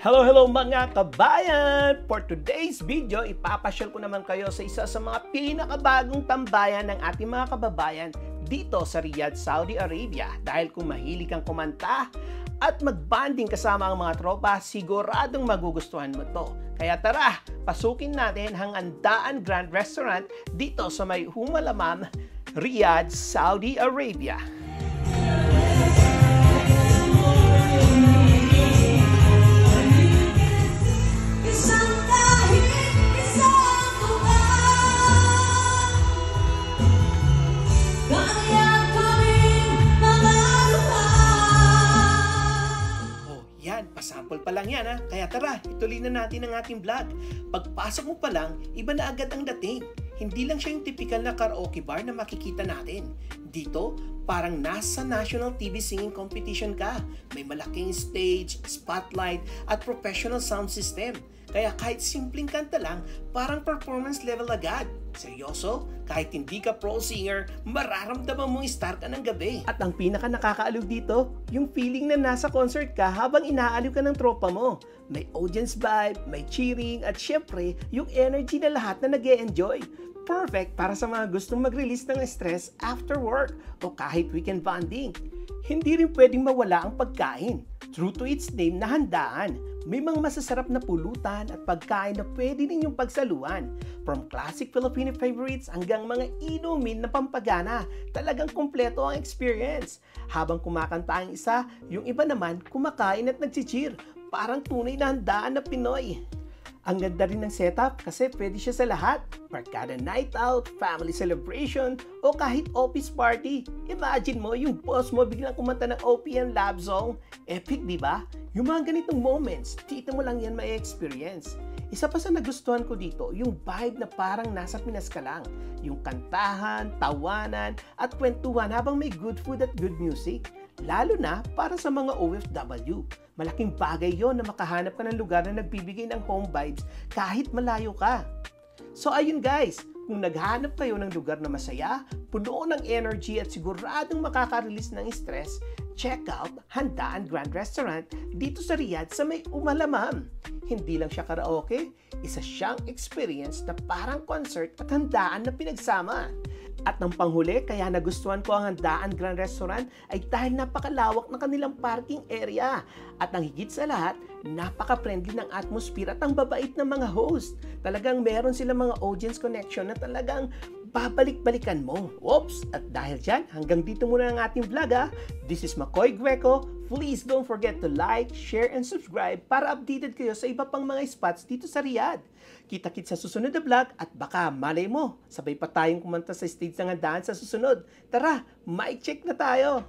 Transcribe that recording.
Hello mga kabayan! For today's video, ipapasyal ko naman kayo sa isa sa mga pinakabagong tambayan ng ating mga kababayan dito sa Riyadh, Saudi Arabia. Dahil kung mahilig kang kumanta at magbanding kasama ang mga tropa, siguradong magugustuhan mo to. Kaya tara, pasukin natin ang Handaan Grand Restaurant dito sa may Humalamam, Riyadh, Saudi Arabia. Pasample pa lang yan ha, kaya tara, ituloy na natin ang ating vlog. Pagpasok mo pa lang, iba na agad ang dating. Hindi lang siya yung typical na karaoke bar na makikita natin. Dito, parang nasa national TV singing competition ka. May malaking stage, spotlight, at professional sound system. Kaya kahit simpleng kanta lang, parang performance level agad. Seryoso? Kahit hindi ka pro singer, mararamdaman mong star ka ng gabi. At ang pinaka nakakaaliw dito, yung feeling na nasa concert ka habang inaaliw ka ng tropa mo. May audience vibe, may cheering, at syempre, yung energy na lahat na nag-e-enjoy. Perfect para sa mga gustong mag-release ng stress after work o kahit weekend bonding. Hindi rin pwedeng mawala ang pagkain. True to its name na handaan, may mga masasarap na pulutan at pagkain na pwede ninyong pagsaluan. From classic Filipino favorites hanggang mga inumin na pampagana, talagang kumpleto ang experience. Habang kumakanta ang isa, yung iba naman kumakain at nagchicheer. Parang tunay na handaan na Pinoy. Ang ganda rin ng setup kasi pwede siya sa lahat. Barkada night out, family celebration, o kahit office party. Imagine mo yung boss mo biglang kumanta ng OPM love song. Epic, di ba? Yung mga ganitong moments, dito mo lang yan ma-experience. Isa pa sa nagustuhan ko dito, yung vibe na parang nasa Pinas ka lang. Yung kantahan, tawanan, at kwentuhan habang may good food at good music. Lalo na para sa mga OFW. Malaking bagay yon na makahanap ka ng lugar na nagbibigay ng home vibes kahit malayo ka. So ayun guys, kung naghanap kayo ng lugar na masaya, puno ng energy at siguradong makaka-release ng stress, check out Handaan Grand Restaurant dito sa Riyadh sa may Humalamam. Hindi lang siya karaoke, isa siyang experience na parang concert at handaan na pinagsama. At ng panghuli, kaya nagustuhan ko ang Handaan Grand Restaurant ay dahil napakalawak ng kanilang parking area. At ang higit sa lahat, napaka-friendly ng atmosphere at ang babait ng mga host. Talagang meron silang mga audience connection na talagang babalik-balikan mo. Oops! At dahil dyan, hanggang dito muna ang ating vlog ha. This is Makoy Greco. Please don't forget to like, share, and subscribe para updated kayo sa iba pang mga spots dito sa Riyadh. Kita-kits sa susunod na vlog at baka malay mo, sabay pa tayong kumanta sa stage ng handaan sa susunod. Tara, mic check na tayo!